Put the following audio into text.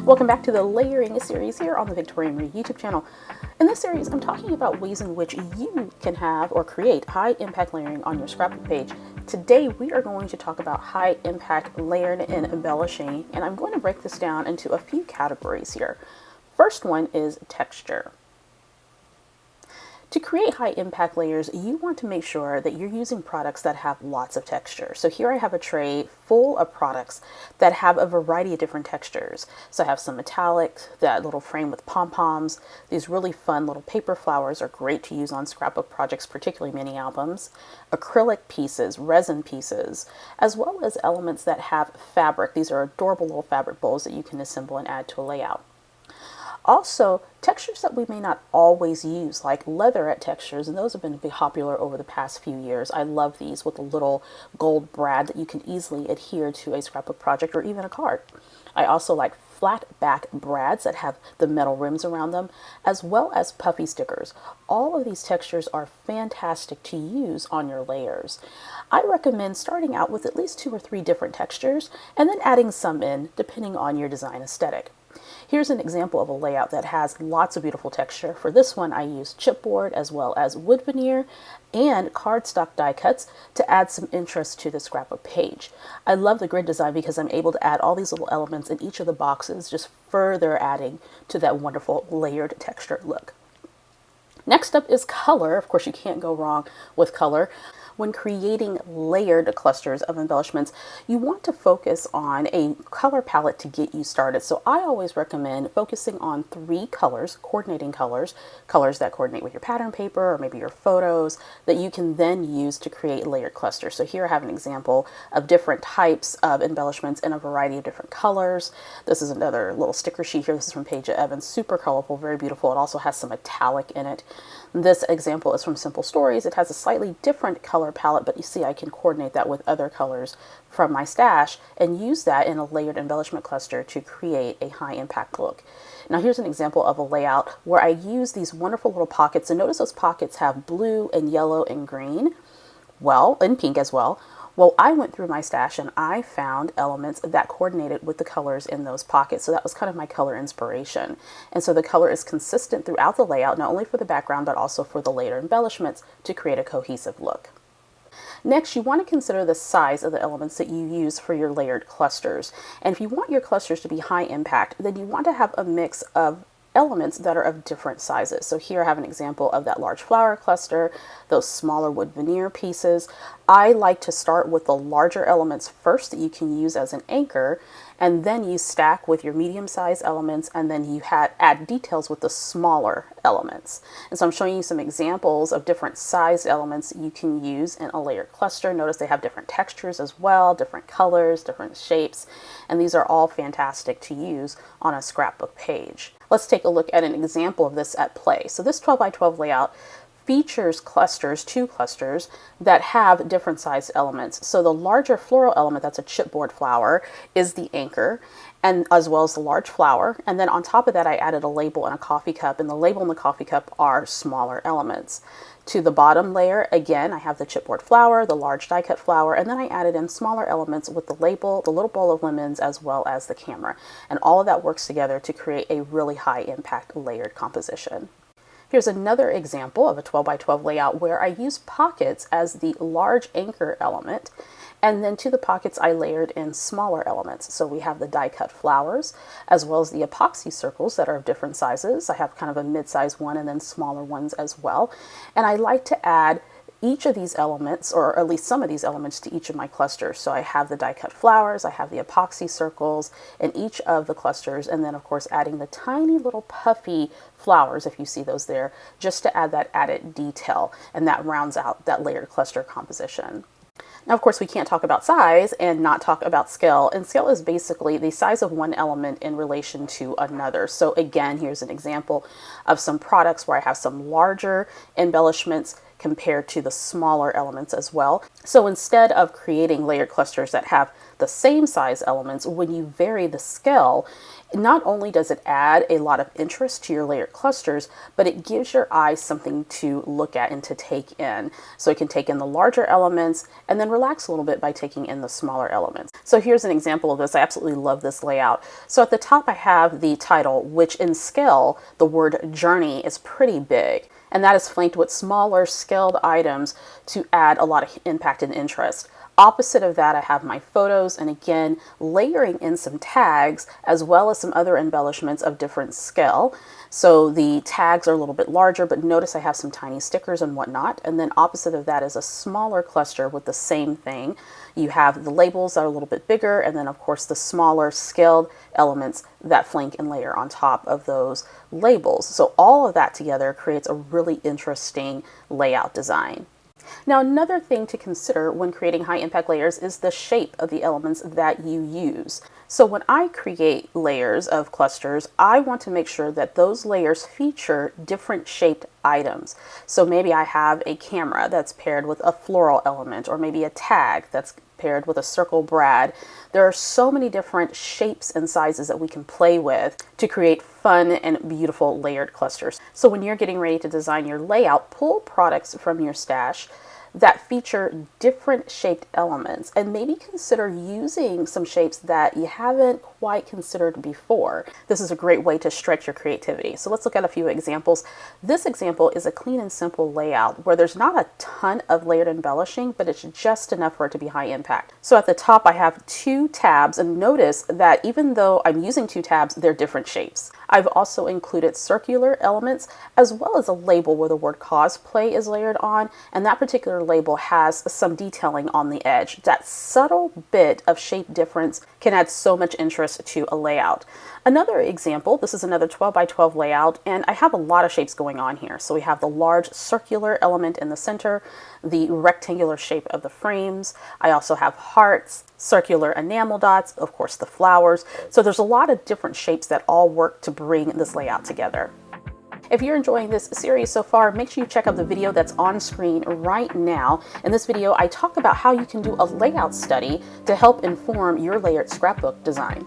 Welcome back to the layering series here on the Victoria Marie YouTube channel. In this series, I'm talking about ways in which you can have or create high impact layering on your scrapbook page. Today, we are going to talk about high impact layering and embellishing, and I'm going to break this down into a few categories here. First one is texture. To create high impact layers, you want to make sure that you're using products that have lots of texture. So here I have a tray full of products that have a variety of different textures. So I have some metallic, that little frame with pom-poms. These really fun little paper flowers are great to use on scrapbook projects, particularly mini albums. Acrylic pieces, resin pieces, as well as elements that have fabric. These are adorable little fabric bowls that you can assemble and add to a layout. Also, textures that we may not always use, like leatherette textures, and those have been popular over the past few years. I love these with a little gold brad that you can easily adhere to a scrapbook project or even a card. I also like flat back brads that have the metal rims around them, as well as puffy stickers. All of these textures are fantastic to use on your layers. I recommend starting out with at least 2 or 3 different textures and then adding some in depending on your design aesthetic. Here's an example of a layout that has lots of beautiful texture. For this one, I used chipboard as well as wood veneer and cardstock die cuts to add some interest to the scrapbook page. I love the grid design because I'm able to add all these little elements in each of the boxes, just further adding to that wonderful layered texture look. Next up is color. Of course, you can't go wrong with color. When creating layered clusters of embellishments, you want to focus on a color palette to get you started. So I always recommend focusing on 3 colors, coordinating colors that coordinate with your pattern paper or maybe your photos that you can then use to create layered clusters. So here I have an example of different types of embellishments in a variety of different colors. This is another little sticker sheet here. This is from Paige Evans, super colorful, very beautiful. It also has some metallic in it. This example is from Simple Stories. It has a slightly different color palette, but you see I can coordinate that with other colors from my stash and use that in a layered embellishment cluster to create a high impact look. Now here's an example of a layout where I use these wonderful little pockets, and notice those pockets have blue and yellow and green, and pink as well. Well, I went through my stash and I found elements that coordinated with the colors in those pockets. So that was kind of my color inspiration. And so the color is consistent throughout the layout, not only for the background, but also for the later embellishments to create a cohesive look. Next, you want to consider the size of the elements that you use for your layered clusters. And if you want your clusters to be high impact, then you want to have a mix of elements that are of different sizes. So here I have an example of that large flower cluster, those smaller wood veneer pieces. I like to start with the larger elements first that you can use as an anchor, and then you stack with your medium-sized elements, and then you add details with the smaller elements. And so I'm showing you some examples of different sized elements you can use in a layered cluster. Notice they have different textures as well, different colors, different shapes, and these are all fantastic to use on a scrapbook page. Let's take a look at an example of this at play. So this 12 by 12 layout features clusters, 2 clusters that have different size elements. So the larger floral element, that's a chipboard flower, is the anchor, and as well as the large flower. And then on top of that, I added a label and a coffee cup, and the label and the coffee cup are smaller elements. To the bottom layer, again, I have the chipboard flower, the large die cut flower, and then I added in smaller elements with the label, the little bowl of lemons, as well as the camera. And all of that works together to create a really high impact layered composition. Here's another example of a 12 by 12 layout where I use pockets as the large anchor element, and then to the pockets I layered in smaller elements. So we have the die cut flowers as well as the epoxy circles that are of different sizes. I have kind of a mid-size one and then smaller ones as well. And I like to add each of these elements, or at least some of these elements, to each of my clusters. So I have the die cut flowers, I have the epoxy circles in each of the clusters, and then of course adding the tiny little puffy flowers, if you see those there, just to add that added detail, and that rounds out that layered cluster composition. Now, of course, we can't talk about size and not talk about scale. And scale is basically the size of one element in relation to another. So again, here's an example of some products where I have some larger embellishments compared to the smaller elements as well. So instead of creating layered clusters that have the same size elements, when you vary the scale, Not only does it add a lot of interest to your layered clusters, but it gives your eyes something to look at and to take in. So it can take in the larger elements and then relax a little bit by taking in the smaller elements. So here's an example of this. I absolutely love this layout. So at the top I have the title, which in scale, the word journey is pretty big. And that is flanked with smaller scaled items to add a lot of impact and interest. Opposite of that, I have my photos, and again, layering in some tags as well as some other embellishments of different scale. So the tags are a little bit larger, but notice I have some tiny stickers and whatnot. And then opposite of that is a smaller cluster with the same thing. You have the labels that are a little bit bigger, and then of course the smaller scaled elements that flank and layer on top of those labels. So all of that together creates a really interesting layout design. Now, another thing to consider when creating high impact layers is the shape of the elements that you use. So when I create layers of clusters, I want to make sure that those layers feature different shaped items. So maybe I have a camera that's paired with a floral element, or maybe a tag that's paired with a circle brad. There are so many different shapes and sizes that we can play with to create fun and beautiful layered clusters. So when you're getting ready to design your layout, pull products from your stash that feature different shaped elements, and maybe consider using some shapes that you haven't quite considered before. This is a great way to stretch your creativity. So let's look at a few examples. This example is a clean and simple layout where there's not a ton of layered embellishing, but it's just enough for it to be high impact. So at the top I have 2 tabs, and notice that even though I'm using 2 tabs, they're different shapes. I've also included circular elements as well as a label where the word cosplay is layered on, and that particular label has some detailing on the edge. That subtle bit of shape difference can add so much interest to a layout. Another example, this is another 12 by 12 layout, and I have a lot of shapes going on here. So we have the large circular element in the center, the rectangular shape of the frames. I also have hearts, circular enamel dots, of course the flowers. So there's a lot of different shapes that all work to bring this layout together. If you're enjoying this series so far, make sure you check out the video that's on screen right now. In this video, I talk about how you can do a layout study to help inform your layered scrapbook design.